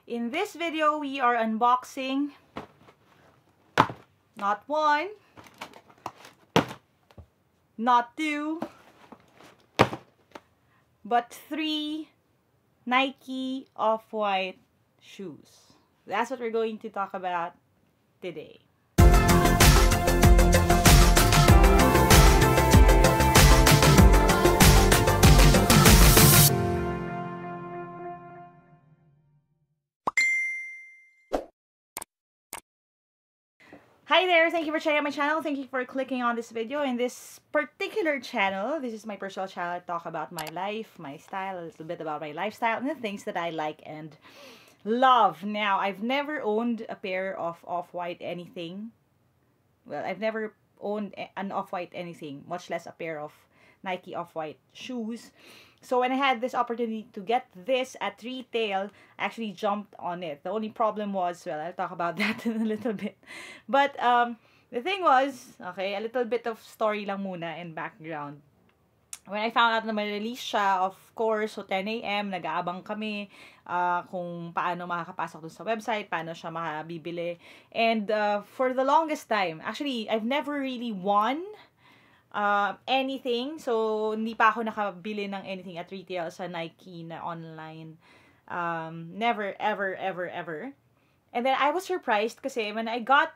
In this video, we are unboxing not one, not two, but 3 Nike Off-White shoes. That's what we're going to talk about today. Hi there! Thank you for checking out my channel. Thank you for clicking on this video. In this particular channel, this is my personal channel. I talk about my life, my style, a little bit about my lifestyle, and the things that I like and love. Now, I've never owned a pair of Off-White anything. Well, I've never owned an Off-White anything, much less a pair of Nike Off-White shoes. So when I had this opportunity to get this at retail, I actually jumped on it. The only problem was, well, I'll talk about that in a little bit. But the thing was, okay, a little bit of story lang muna and background. When I found out na may release siya, of course, so 10 AM, nag-aabang kami kung paano makakapasok dun sa website, paano siya makabibili. And for the longest time, actually, I've never really won anything. So, hindi pa ako nakabili ng anything at retail sa Nike na online. Never, ever, ever, ever. And then, I was surprised kasi when I got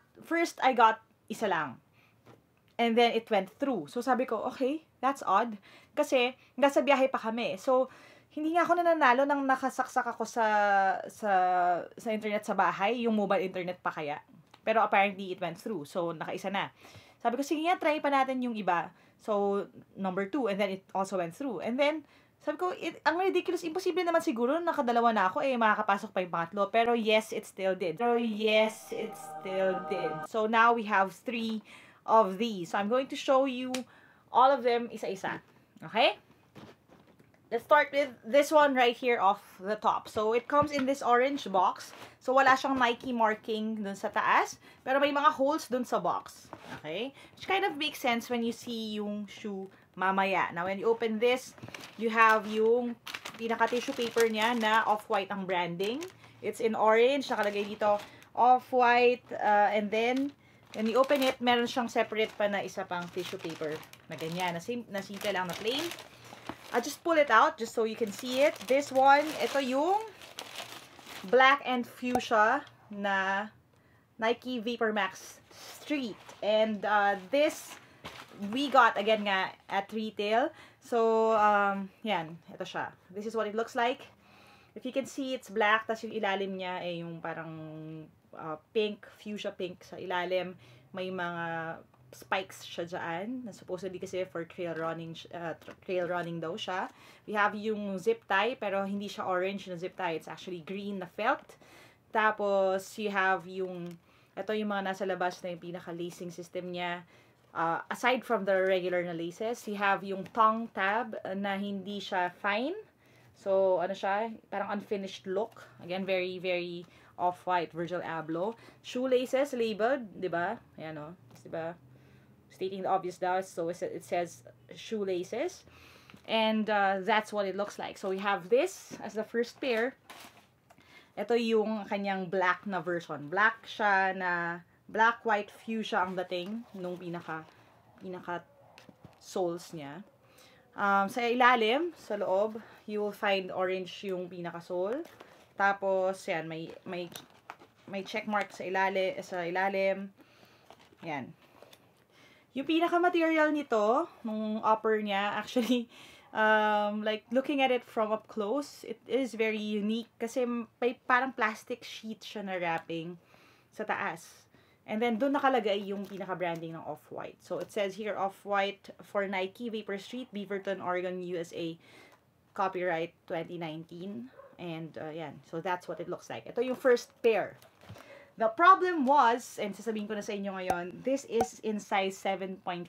isa lang. And then, it went through. So, sabi ko, okay, that's odd. Kasi, nasa biyahe pa kami. So, hindi nga ako nananalo nang nakasaksak ako sa internet sa bahay. Yung mobile internet pa kaya. Pero apparently, it went through. So, nakaisa na. Sabi ko, sige nga, try pa natin yung iba. So, number 2. And then, it also went through. And then, sabi ko, ang ridiculous. Imposible naman siguro, nakadalawa na ako, makakapasok pa yung pangatlo. Pero yes, it still did. So, now we have 3 of these. So, I'm going to show you all of them isa-isa. Okay? Let's start with this one right here off the top. So, it comes in this orange box. So, wala siyang Nike marking dun sa taas. Pero may mga holes dun sa box. Okay? Which kind of makes sense when you see yung shoe mamaya. Now, when you open this, you have yung pinaka-tissue paper niya na Off-White ang branding. It's in orange. Nakalagay dito Off-White. And then, when you open it, meron siyang separate pa na isa pang tissue paper na ganyan. Na simple lang na plain. I'll just pull it out just so you can see it. This one, ito yung black and fuchsia na Nike Vapor Max Street. And this, we got again nga at retail. So, yan, ito siya. This is what it looks like. If you can see, it's black. Tas yung ilalim niya ay yung parang pink, fuchsia pink sa ilalim. May mga spikes siya dyan, na supposedly kasi for trail running daw siya. We have yung zip tie, pero hindi siya orange na zip tie. It's actually green na felt. Tapos, you have yung, ito yung mga nasa labas na yung pinaka-lacing system niya. Aside from the regular na laces, you have yung tongue tab na hindi siya fine. So, ano siya? Parang unfinished look. Again, very, very Off-White, Virgil Abloh. Shoelaces labeled, di ba? Ayan o. Di ba? Stating the obvious daw, so it says shoelaces. And that's what it looks like. So we have this as the first pair. Ito yung kanyang black na version. Black siya na black, white, fuchsia ang dating nung pinaka soles niya. Sa ilalim, sa loob, you will find orange yung pinaka sole. Tapos yan, may check mark sa ilalim. Yan. Yung pinaka-material nito, nung upper niya, actually, like, looking at it from up close, it is very unique kasi may parang plastic sheet siya na wrapping sa taas. And then, doon nakalagay yung pinaka-branding ng Off-White. So, it says here, Off-White for Nike Vapor Street, Beaverton, Oregon, USA, copyright 2019. And, yan. So, that's what it looks like. Ito yung first pair. The problem was, and sasabihin ko na sa inyo ngayon, this is in size 7.5.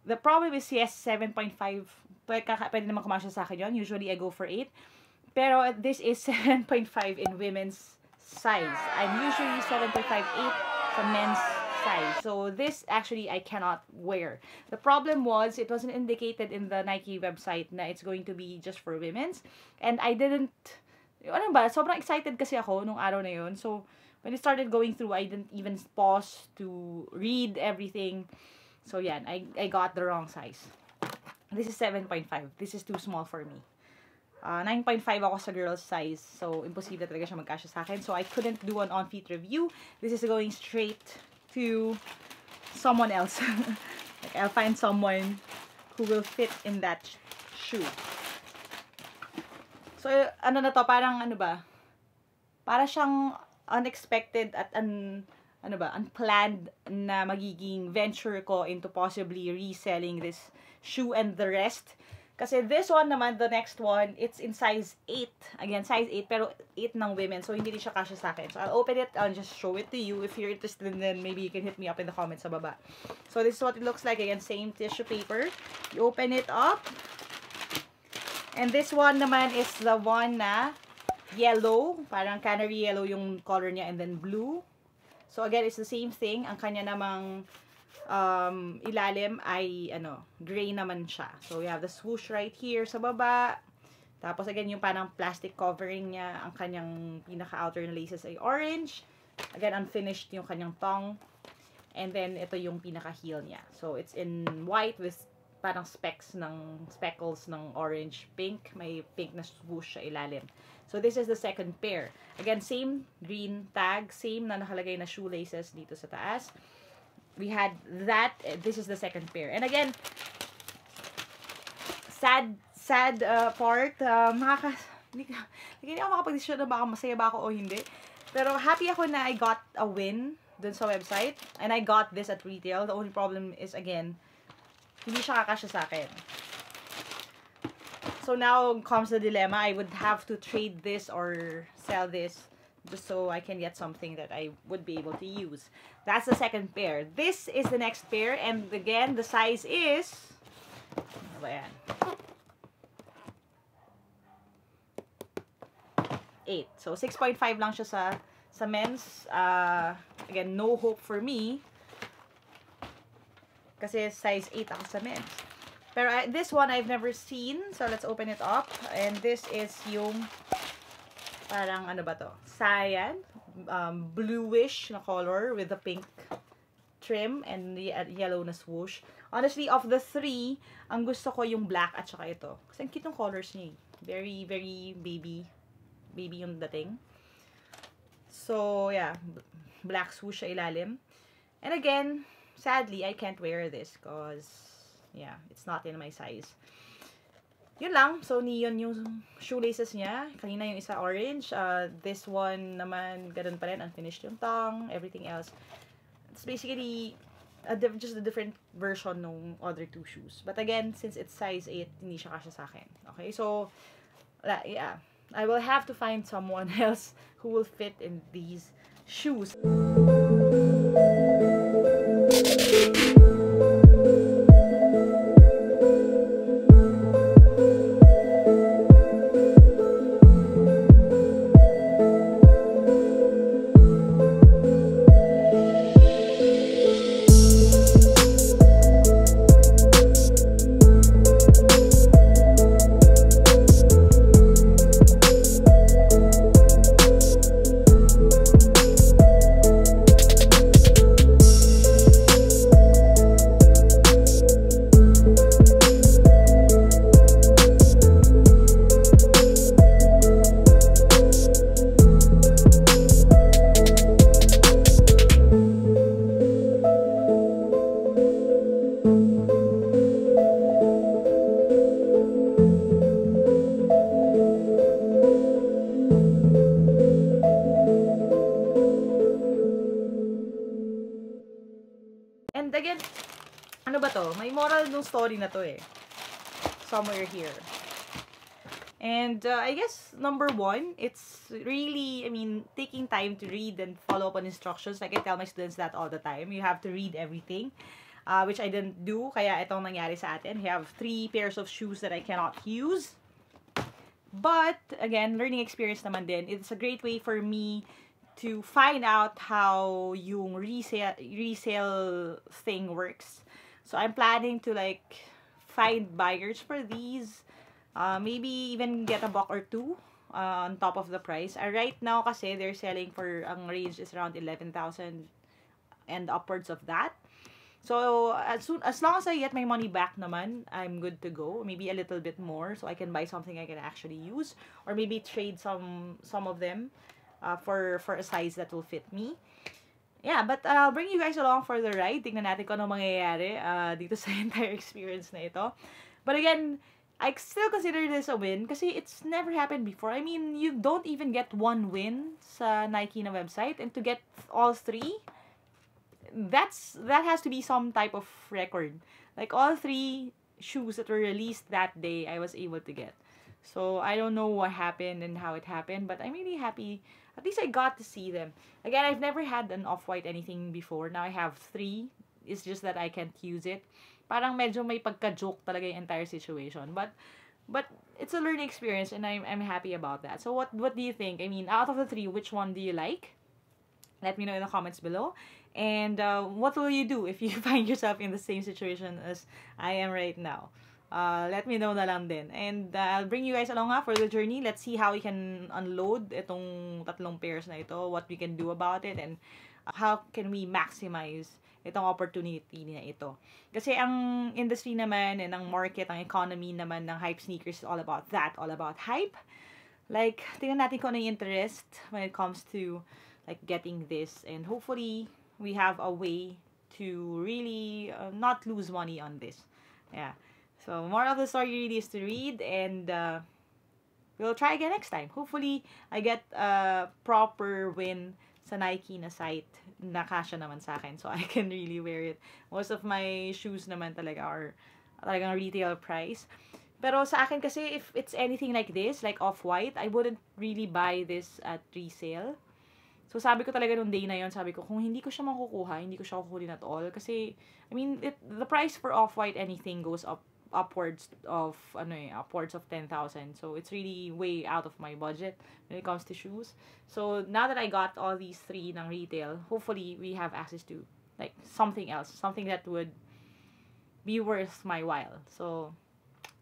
The problem is, yes, 7.5. Pwede naman kumasya sa akin yun. Usually, I go for 8. Pero this is 7.5 in women's size. I'm usually 7.5, 8 sa men's size. So, this actually, I cannot wear. The problem was, it wasn't indicated in the Nike website na it's going to be just for women's. And I didn't ano ba, sobrang excited kasi ako nung araw na yun. So, when I started going through, I didn't even pause to read everything. So, yan, I got the wrong size. This is 7.5. This is too small for me. 9.5 ako sa girl's size. So, imposible talaga siya magkasya sa akin. So, I couldn't do an on-feet review. This is going straight to someone else. Like, I'll find someone who will fit in that shoe. So, ano na to? Parang, ano ba? Para siyang unexpected at unplanned na magiging venture ko into possibly reselling this shoe and the rest. Kasi this one naman, the next one, it's in size 8. Again, size 8, pero 8 ng women. So, hindi rin siya kasya sa akin. So, I'll open it. I'll just show it to you. If you're interested, then maybe you can hit me up in the comments sa baba. So, this is what it looks like. Again, same tissue paper. You open it up. And this one naman is the one na yellow. Parang canary yellow yung color niya, and then blue. So, again, it's the same thing. Ang kanya namang ilalim ay, gray naman siya. So, we have the swoosh right here sa baba. Tapos, again, yung parang plastic covering niya. Ang kanyang pinaka-outer na laces ay orange. Again, unfinished yung kanyang tongue. And then, ito yung pinaka-heel niya. So, it's in white with parang speckles ng orange pink. May pink na swoosh sa ilalim. So, this is the second pair. Again, same green tag. Same na nakalagay na shoelaces dito sa taas. We had that. This is the second pair. And again, sad part. Hindi ako makapag-desisyon na baka masaya ba ako o hindi. Pero happy ako na I got a win dun sa website. And I got this at retail. The only problem is, again, hindi siya kakasya sa akin. So now comes the dilemma. I would have to trade this or sell this just so I can get something that I would be able to use. That's the second pair. This is the next pair. And again, the size is... Ano ba yan? 8. So, 6.5 lang siya sa men's. Again, no hope for me. Kasi size 8 ako sa men's. Pero this one I've never seen. So, let's open it up. And this is yung parang ano ba to? Cyan. Bluish na color with the pink trim and the yellow na swoosh. Honestly, of the three, ang gusto ko yung black at saka ito. Kasi ang cute yung colors niya. Very, very baby yung dating. So, yeah. Black swoosh sa ilalim. And again, sadly, I can't wear this because, yeah, it's not in my size. Yun lang. So, neon yung shoelaces niya. Kanina yung isa orange. This one naman, ganun pa rin. Unfinished yung tongue. Everything else. It's basically just a different version ng other two shoes. But again, since it's size 8, hindi siya kasya sa akin. Okay? So, yeah. I will have to find someone else who will fit in these shoes. And again, ano ba to? May moral nung story na to eh. Somewhere here. And I guess, number one, it's really, taking time to read and follow up on instructions. Like I tell my students that all the time. You have to read everything, which I didn't do. Kaya itong nangyari sa atin. We have 3 pairs of shoes that I cannot use. But, again, learning experience naman din. It's a great way for me to find out how yung resale thing works. So, I'm planning to, find buyers for these. Maybe even get a box or 2 on top of the price. Right now kasi they're selling for, ang range is around 11,000 and upwards of that. So, as long as I get my money back naman, I'm good to go. Maybe a little bit more so I can buy something I can actually use, or maybe trade some of them for a size that will fit me. Yeah, but I'll bring you guys along for the ride. Tingnan natin kung ano mangyayari dito sa entire experience na ito. But again, I still consider this a win kasi it's never happened before. I mean, you don't even get one win sa Nike na website, and to get all three, that has to be some type of record. Like, all three shoes that were released that day, I was able to get. So, I don't know what happened and how it happened, but I'm really happy. At least I got to see them. Again, I've never had an off-white anything before. Now I have 3. It's just that I can't use it. Parang medyo may pagka-joke talaga yung entire situation. But it's a learning experience, and I'm happy about that. So, what do you think? I mean, out of the 3, which one do you like? Let me know in the comments below. And what will you do if you find yourself in the same situation as I am right now? Let me know na lang din. And I'll bring you guys along for the journey. Let's see how we can unload itong tatlong pairs na ito, what we can do about it, and how can we maximize itong opportunity na ito. Kasi ang industry naman, and ang market, ang economy naman ng hype sneakers is all about that, all about hype. Like, tingnan natin kung ano yung interest when it comes to like getting this, and hopefully we have a way to really not lose money on this. Yeah. So, more of the story really is to read, and we'll try again next time. Hopefully, I get a proper win sa Nike na site na kasya naman sa akin, so I can really wear it. Most of my shoes naman talaga are talagang retail price. Pero sa akin kasi, if it's anything like this, like off-white, I wouldn't really buy this at resale. So, sabi ko talaga nung day na yon, sabi ko, kung hindi ko siya makukuha, hindi ko siya kukunin at all. Kasi, I mean, the price for off-white anything goes upwards of 10,000. So, it's really way out of my budget when it comes to shoes. So, now that I got all these 3 ng retail, hopefully, we have access to, like, something else. Something that would be worth my while. So,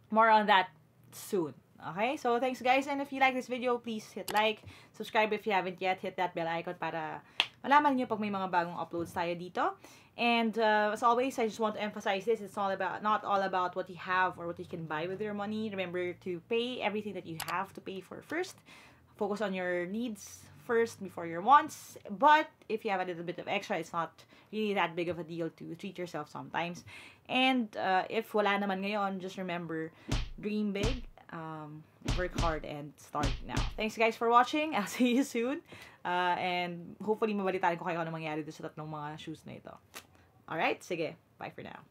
more on that soon. Okay, so thanks guys, and if you like this video, please hit like, subscribe if you haven't yet, hit that bell icon para malaman niyo pag may mga bagong uploads tayo dito. And as always, I just want to emphasize this, it's not all about what you have or what you can buy with your money. Remember to pay everything that you have to pay for first. Focus on your needs first before your wants. But if you have a little bit of extra, it's not really that big of a deal to treat yourself sometimes. And if wala naman ngayon, just remember, dream big. Work hard and start now. Thanks guys for watching. I'll see you soon. And hopefully mabalitaan ko kayo ano mangyari dito sa tatlong mga shoes na ito. Alright, sige. Bye for now.